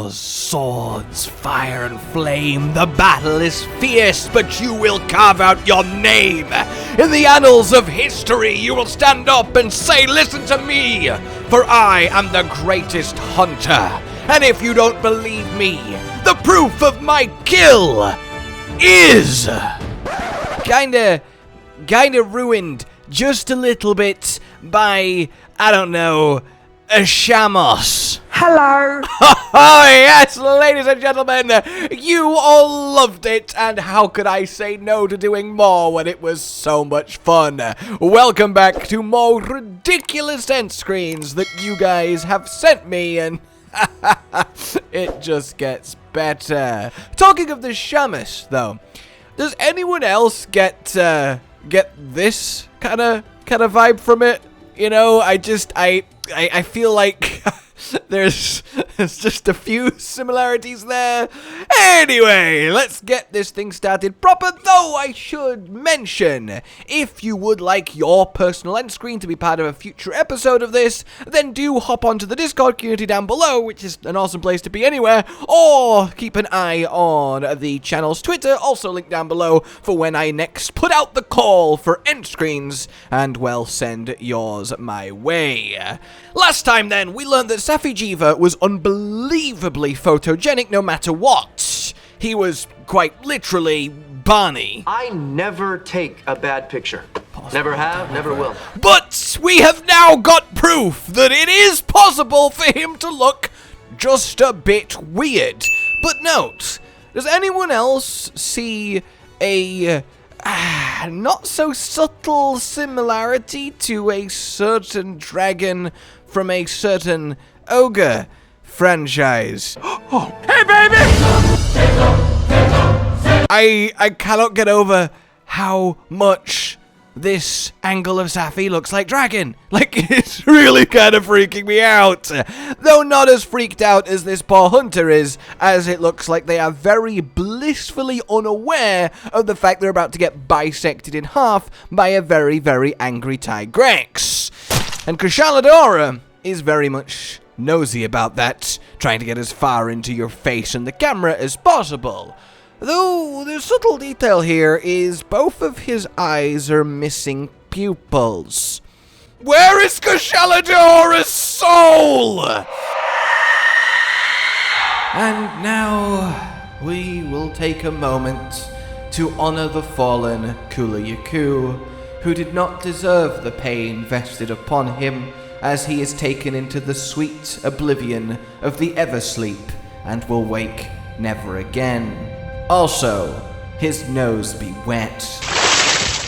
claws, swords, fire and flame. The battle is fierce, but you will carve out your name. In the annals of history, you will stand up and say, listen to me, for I am the greatest hunter. And if you don't believe me, the proof of my kill is kinda ruined just a little bit by, I don't know, a shamos. Hello. Oh yes, ladies and gentlemen, you all loved it, and how could I say no to doing more when it was so much fun? Welcome back to more ridiculous end screens that you guys have sent me, and it just gets better. Talking of the shamus, though, does anyone else get this kind of vibe from it? You know, I feel like there's just a few similarities there. Anyway, let's get this thing started proper, though I should mention, if you would like your personal end screen to be part of a future episode of this, then do hop onto the Discord community down below, which is an awesome place to be anywhere, or keep an eye on the channel's Twitter, also linked down below, for when I next put out the call for end screens, and well, send yours my way. Last time then, we learned that Safi Jiva was unbelievably photogenic no matter what. He was quite literally Barney. I never take a bad picture. Never have, never will. But we have now got proof that it is possible for him to look just a bit weird. But note, does anyone else see a not so subtle similarity to a certain dragon from a certain ogre franchise? Oh, hey, baby! I cannot get over how much this angle of Safi looks like dragon. Like, it's really kind of freaking me out. Though not as freaked out as this poor hunter is, as it looks like they are very blissfully unaware of the fact they're about to get bisected in half by a very, very angry Tigrex. And Kushaladora is very much nosy about that, trying to get as far into your face and the camera as possible. Though the subtle detail here is both of his eyes are missing pupils. Where is Kushaladora's soul? And now we will take a moment to honor the fallen Kulayaku, who did not deserve the pain vested upon him, as he is taken into the sweet oblivion of the Eversleep and will wake never again. Also, his nose be wet.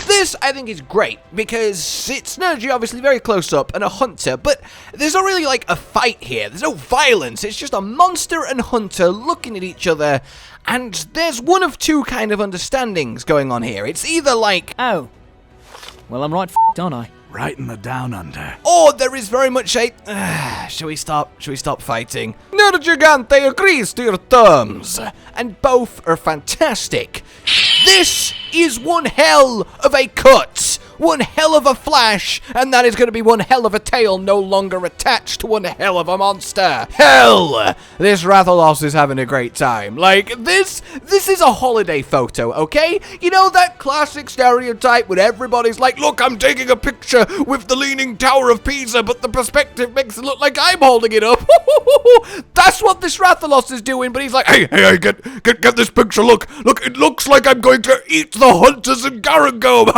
This, I think, is great, because it's Nergy, obviously very close up, and a hunter, but there's not really, like, a fight here. There's no violence. It's just a monster and hunter looking at each other, and there's one of two kind of understandings going on here. It's either like, oh, well, I'm right f***ed, aren't I? Right in the down under. or there is very much a, shall we stop fighting? Nergigante agrees to your terms, and both are fantastic. This is one hell of a cut, one hell of a flash, and that is going to be one hell of a tail no longer attached to one hell of a monster. Hell! This Rathalos is having a great time. Like, this is a holiday photo, okay? You know that classic stereotype when everybody's like, look, I'm taking a picture with the Leaning Tower of Pisa, but the perspective makes it look like I'm holding it up. That's what this Rathalos is doing, but he's like, hey, get this picture, look, it looks like I'm going to eat the hunters in Garangome,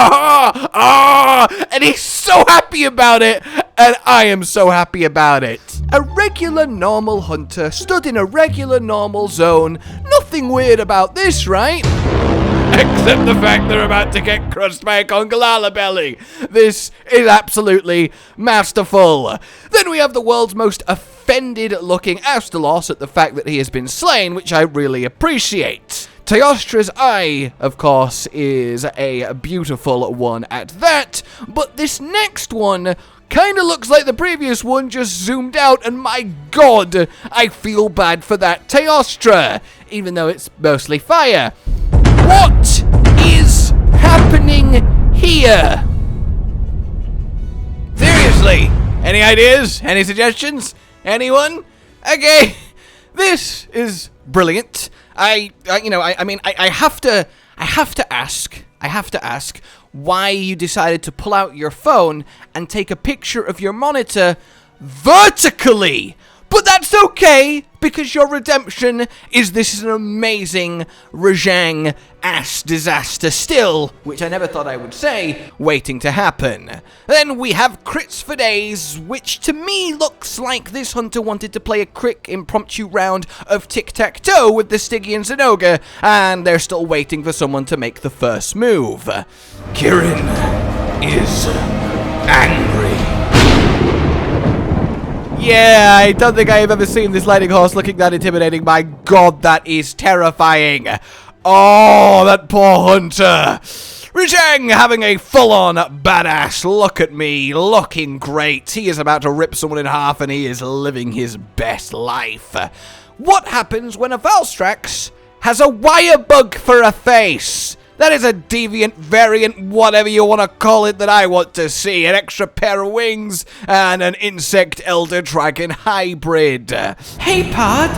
and he's so happy about it, and I am so happy about it. A regular normal hunter stood in a regular normal zone. Nothing weird about this, right? Except the fact they're about to get crushed by a Congalala belly. This is absolutely masterful. Then we have the world's most offended looking Astalos at the fact that he has been slain, which I really appreciate. Teostra's eye, of course, is a beautiful one at that, but this next one kinda looks like the previous one, just zoomed out, and my god, I feel bad for that Teostra, even though it's mostly fire. What is happening here? Seriously, any ideas? Any suggestions? Anyone? Okay, This is brilliant. I have to ask why you decided to pull out your phone and take a picture of your monitor vertically. But that's okay, because your redemption is this is an amazing Rajang ass disaster still, which I never thought I would say, waiting to happen. Then we have crits for days, which to me looks like this hunter wanted to play a quick impromptu round of tic-tac-toe with the Stiggy and Zenoga, and they're still waiting for someone to make the first move. Kirin is angry. Yeah, I don't think I have ever seen this lightning horse looking that intimidating. My god, that is terrifying. Oh, that poor hunter. Rajang having a full-on badass look at me, looking great. He is about to rip someone in half and he is living his best life. What happens when a Valstrax has a wire bug for a face? That is a deviant variant, whatever you want to call it, that I want to see. An extra pair of wings and an insect elder dragon hybrid. Hey, Pod.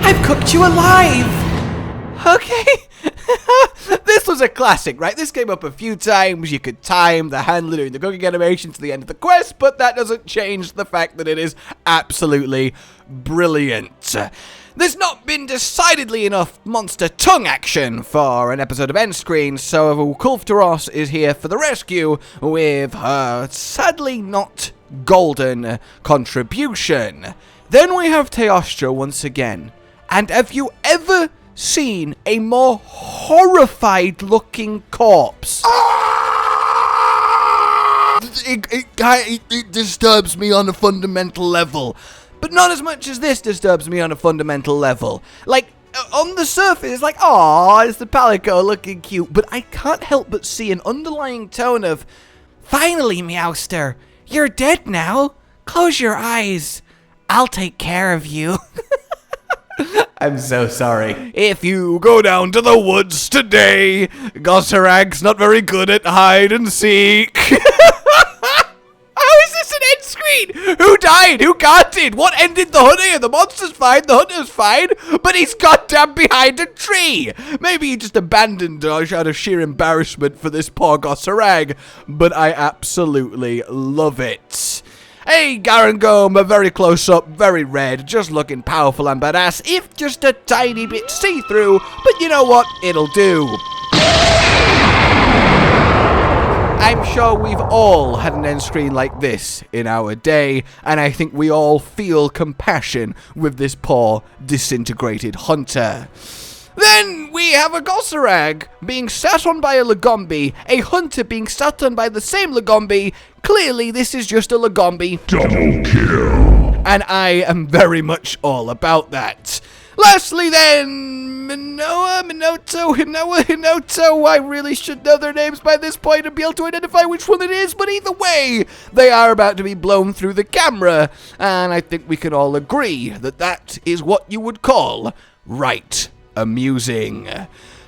I've cooked you alive. Okay. This was a classic, right? This came up a few times. You could time the handler doing the cooking animation to the end of the quest, but that doesn't change the fact that it is absolutely brilliant. There's not been decidedly enough monster tongue action for an episode of End Screen, so Kulftaros is here for the rescue with her sadly not golden contribution. Then we have Teostra once again, and have you ever seen a more horrified looking corpse? It disturbs me on a fundamental level. But not as much as this disturbs me on a fundamental level. Like, on the surface, it's like, aw, it's the Palico looking cute. But I can't help but see an underlying tone of, finally, Meowster, you're dead now. Close your eyes. I'll take care of you. I'm so sorry. If you go down to the woods today, Gosserag's not very good at hide and seek. How is this an end screen? Who died? Who guarded? What ended the hunter? The monster's fine, the hunter's fine, but he's goddamn behind a tree. Maybe he just abandoned us out of sheer embarrassment for this poor Gosserag, but I absolutely love it. Hey, Garangome, a very close up, very red, just looking powerful and badass, if just a tiny bit see-through, but you know what? It'll do. I'm sure we've all had an end screen like this in our day, and I think we all feel compassion with this poor, disintegrated hunter. Then we have a Gosserag being sat on by a Lagombi, a hunter being sat on by the same Lagombi. Clearly, this is just a Lagombi. Double kill. And I am very much all about that. Lastly then, Hinoto. I really should know their names by this point and be able to identify which one it is, but either way, they are about to be blown through the camera, and I think we can all agree that that is what you would call right amusing.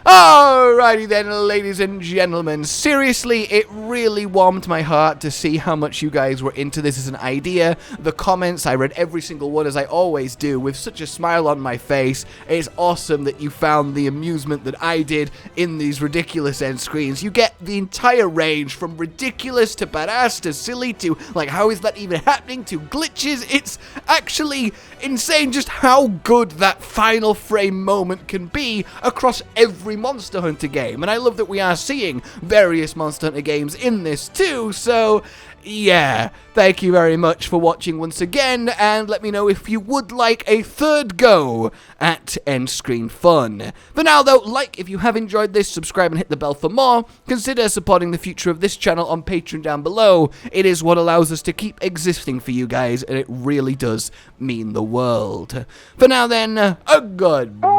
Alrighty then, ladies and gentlemen, seriously, it really warmed my heart to see how much you guys were into this as an idea. The comments, I read every single one as I always do, with such a smile on my face. It's awesome that you found the amusement that I did in these ridiculous end screens. You get the entire range, from ridiculous to badass to silly to, like, how is that even happening, to glitches. It's actually insane just how good that final frame moment can be across every Monster Hunter game, and I love that we are seeing various Monster Hunter games in this too, so yeah, thank you very much for watching once again, and let me know if you would like a third go at end screen fun. For now though, like if you have enjoyed this, subscribe and hit the bell for more. Consider supporting the future of this channel on Patreon down below. It is what allows us to keep existing for you guys, and it really does mean the world. For now then, a goodbye.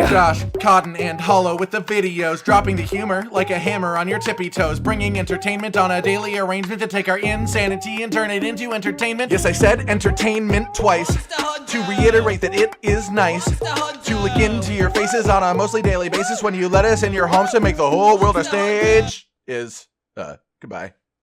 Josh, Cotton, and Hollow with the videos, dropping the humor like a hammer on your tippy toes, bringing entertainment on a daily arrangement to take our insanity and turn it into entertainment. Yes, I said entertainment twice, to reiterate that it is nice to look into your faces on a mostly daily basis when you let us in your homes to make the whole world a stage. Goodbye.